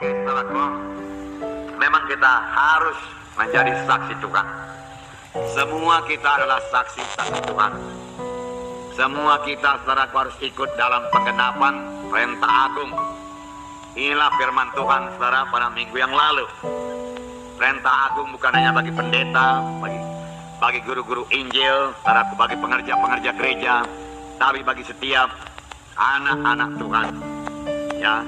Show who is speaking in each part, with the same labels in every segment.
Speaker 1: Oke, saudaraku, memang kita harus menjadi saksi Tuhan. Semua kita adalah saksi-saksi Tuhan. Semua kita, saudaraku, harus ikut dalam penggenapan perintah agung. Inilah firman Tuhan, saudara, pada minggu yang lalu. Perintah agung bukan hanya bagi pendeta, bagi guru-guru Injil, saudaraku, bagi pengerja-pengerja gereja, tapi bagi setiap anak-anak Tuhan. Ya,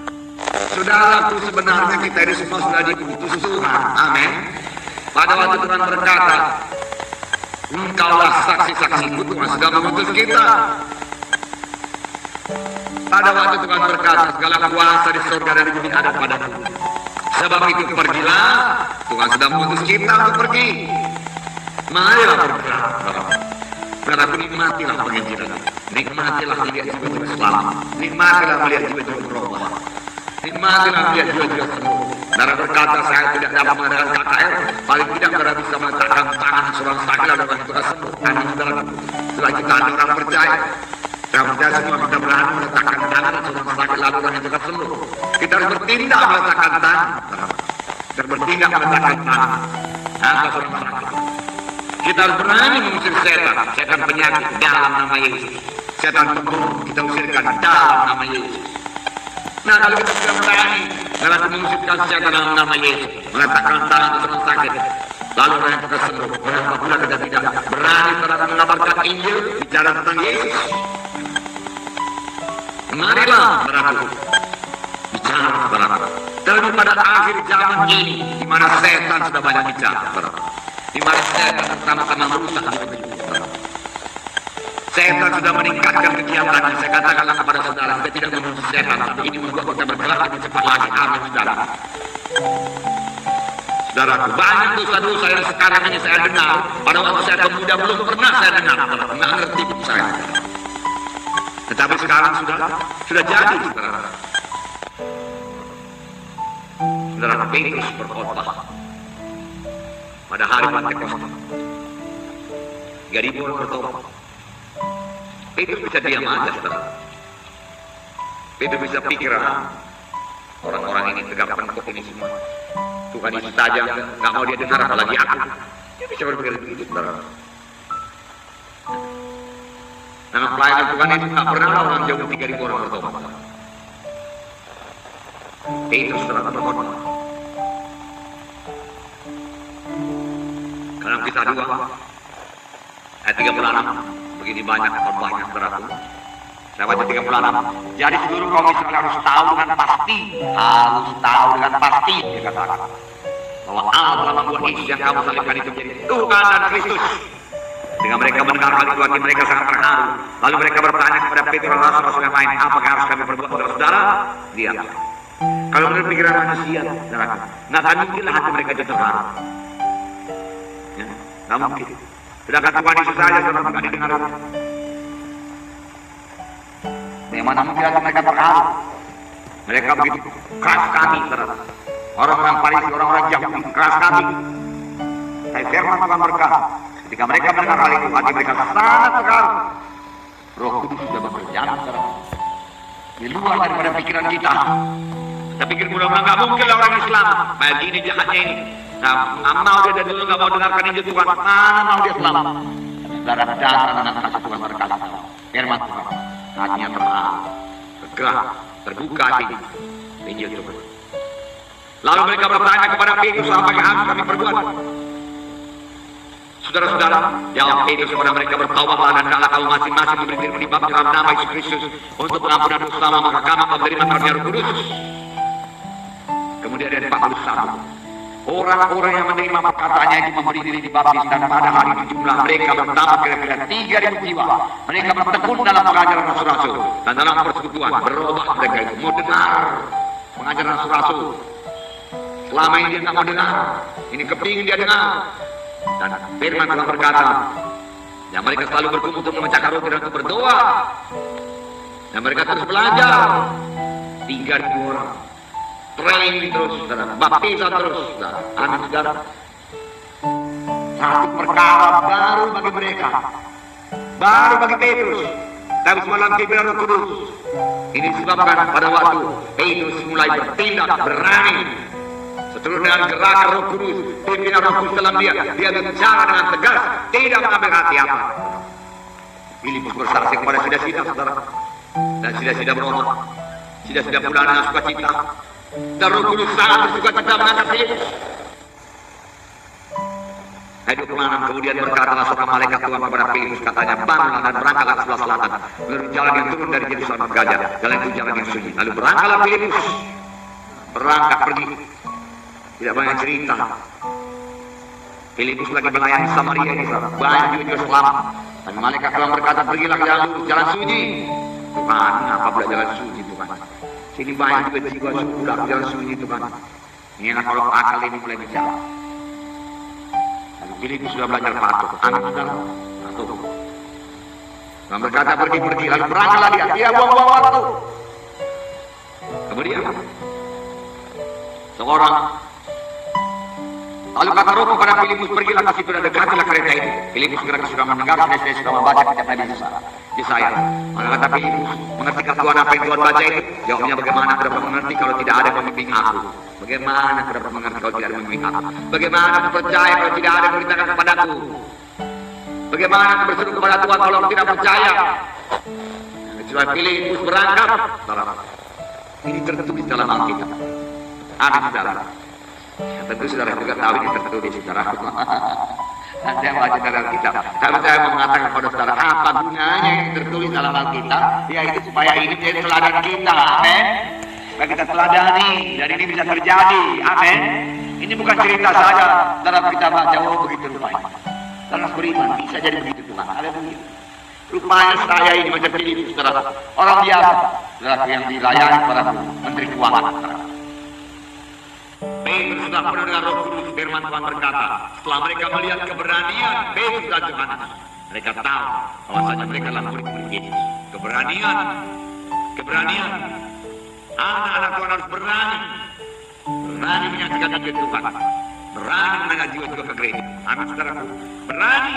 Speaker 1: saudaraku, sebenarnya kita ini semua sudah diutus Tuhan. Amin. Pada waktu Tuhan berkata, engkaulah saksi-saksiku, Tuhan sudah mengutus kita. Pada waktu Tuhan berkata, segala kuasa di surga dan di bumi ada padaku. Sebab itu pergilah, Tuhan sudah mengutus kita untuk pergi. Marilah bergerak. Saudaraku, nikmatilah penginjilan. Nikmatilah melihat jiwa-jiwa selamat. Nikmatilah melihat jiwa-jiwa berubah. Nikmatilah melihat jiwa-jiwa sembuh. Saudara berkata, saya tidak dapat mengadakan KKR, paling tidak saudara bisa meletakkan tangan seorang sakit lalu orang itu sembuh. Karena saudara, setelah kita ada orang percaya, saya percaya semua kita berani meletakkan tangan seorang sakit lalu orang itu sembuh. Kita harus bertindak meletakkan tangan. Kita harus bertindak meletakkan tangan atas orang sakit. Kita harus berani mengusir setan penyakit dalam nama Yesus. Setan pembunuh kita usirkan dalam nama Yesus. Nah, kalau kita sudah berani dalam mengusirkan setan dalam nama Yesus, meletakkan tangan ke orang sakit, lalu orang yang kita sembuh, berapa pula kita tidak berani terhadap mengabarkan Injil, bicara tentang Yesus. Marilah, saudaraku, bicara, saudaraku. Tapi pada akhir zaman ini, di mana setan sudah banyak bicara, saudaraku. Di mana setan sama-sama merusak hidup. Setan sudah meningkatkan kegiatannya. Saya katakanlah kepada saudara, kita tidak membunuh setan, tapi ini membuat kita bergerak lebih cepat lagi. Amin, saudara. Saudaraku, banyak dosa-dosa yang sekarang ini saya dengar. Pada waktu saya pemuda belum pernah saya dengar. Nggak ngerti saya. Tetapi sekarang sudah jadi, saudara. Saudara, Petrus berkhotbah pada hari Pentakosta. 3.000 orang bertobat. Petrus bisa diam aja, saudara. Petrus bisa pikir, orang-orang ini tegak pengkop ini semua. Tuhan Yesus saja nggak mau dia dengar, apalagi aku. Dia bisa berpikir begitu, saudara. Nah, pelayanan Tuhan itu nggak pernah orang jauh 3.000 orang bertobat. Petrus telah berkhotbah. Dalam kisah 2 ayat 36, begini banyak khotbahnya, saudaraku. Saya baca 36. Jadi seluruh kaum Israel harus tahu dengan pasti, dia katakan, bahwa Allah telah membuat Yesus yang kamu salibkan itu menjadi Tuhan dan Kristus. Dengan mereka mendengar hal itu, hati mereka sangat terharu. Lalu mereka bertanya kepada Petrus dan rasul-rasul yang lain, apakah harus kami berbuat, saudara-saudara? Dia, kalau menurut pikiran manusia, saudaraku, nggak akan mungkinlah hati mereka itu terharu. Ya, nggak mungkin. Sedangkan Tuhan Yesus saja saudara nggak didengar. Bagaimana mungkin mereka terharu? Mereka begitu keras kami, saudara. Orang-orang Farisi, orang-orang Yahudi keras kami. Saya firman Tuhan berkata, ketika mereka mendengar hal itu, hati mereka sangat terharu. Roh Kudus sudah bekerja, saudara, di luar daripada pikiran kita. Kita pikir mudah-mudahan nggak mungkin lah orang Islam. Begini jahatnya ini. Nggak mau dia dari dulu nggak mau dengarkan Injil Tuhan. Mana mau dia selamat? Saudara, datang dengan kasih Tuhan berkata, firman Tuhan, hatinya terharu, bergerak, terbuka hati, Injil Tuhan. Lalu mereka bertanya kepada Petrus, apa yang harus kami perbuat? Saudara-saudara, jawab Petrus kepada mereka, bertaubatlah dan hendaklah kamu masing-masing memberi diri dibaptis dalam nama Yesus Kristus untuk pengampunan dosa, maka kamu akan menerima karunia Roh Kudus. Kemudian ada 41. Orang-orang yang menerima perkataannya itu memberi diri dibaptis, dan pada hari itu jumlah mereka bertambah kira-kira 3.000 jiwa. Mereka bertekun dalam pengajaran rasul-rasul dan dalam persekutuan. Berubah mereka itu mau dengar pengajaran rasul-rasul. Selama ini dia nggak mau dengar, ini kepingin dia dengar. Dan firman Tuhan berkata, yang mereka selalu berkumpul untuk memecahkan roti dan untuk berdoa. Dan mereka terus belajar. 3.000 orang. Training terus, saudara. Baptisan terus, saudara. Anak saudara. Satu perkara baru bagi mereka. Baru bagi Petrus. tapi semalam pimpinan Roh Kudus. Ini disebabkan pada waktu Petrus mulai bertindak berani. Seterusnya dengan gerakan Roh Kudus, pimpinan Roh Kudus dalam dia bicara dengan tegas, tidak mengambil hati apa. Filipus bersaksi kepada sida-sida, saudara, dan sida-sida berhormat, sida-sida pula dengan sukacita, dan Roh Kudus sangat bersukacita mengangkat Filipus. Ayat 26 kemudian berkatalah seorang malaikat Tuhan kepada Filipus, katanya, bangunlah dan berangkatlah ke sebelah selatan melalui jalan yang turun dari Yerusalem ke Gaza. Jalan itu jalan yang sunyi. Lalu berangkatlah Filipus, berangkat pergi. Tidak banyak cerita. Filipus lagi melayani Samaria ini, banyak juga selamat. Dan malaikat Tuhan berkata, pergilah ke jalan lurus, jalan sunyi. Tuhan, apa pula jalan sunyi Tuhan? Sini banyak juga jiwa sudah ke jalan sunyi Tuhan. Inilah kalau akal ini mulai bicara. Filipus sudah belajar patuh, anak sudah patuh. Dan berkata pergi, lalu berangkatlah dia buang-buang waktu. Kemudian seorang lalu kata Roh kepada Filipus, pergilah ke situ dan dekatilah kereta itu. Filipus segera sudah mendengar, saya sudah membaca kitab Nabi Yesaya. Maka kata Filipus, mengertikah Tuhan apa yang Tuhan baca itu? Jawabnya, bagaimana aku dapat mengerti kalau tidak ada pembimbing aku? Bagaimana aku dapat mengerti kalau tidak ada pembimbing aku? Bagaimana aku percaya kalau tidak ada yang memberitakan kepadaku? Bagaimana aku berseru kepada Tuhan kalau aku tidak percaya? Kecuali Filipus berangkat. Ini tertulis dalam Alkitab. Amin, saudara. Tentu saudara juga tahu ini tertulis, saudara. Saya baca dalam Alkitab. Kalau saya mau mengatakan kepada saudara, apa gunanya yang tertulis dalam Alkitab? Yaitu supaya ini menjadi teladan kita. Amin. Supaya kita teladani dan ini bisa terjadi. Amin. Ini bukan cerita saja dalam kita baca, oh begitu rupanya. Dalam beriman bisa jadi begitu Tuhan. Haleluya. Rupanya saya ini macam Filipus, saudara. Orang biasa, saudara, yang dilayani para menteri keuangan. Petrus sudah penuh dengan Roh Kudus. Firman Tuhan berkata, setelah mereka melihat keberanian Petrus dan Yohanes, mereka tahu bahwasanya mereka adalah murid-murid Yesus. Keberanian. Anak-anak Tuhan harus berani menyaksikan Tuhan, berani menangani jiwa-jiwa ke gereja. Anak saudaraku, berani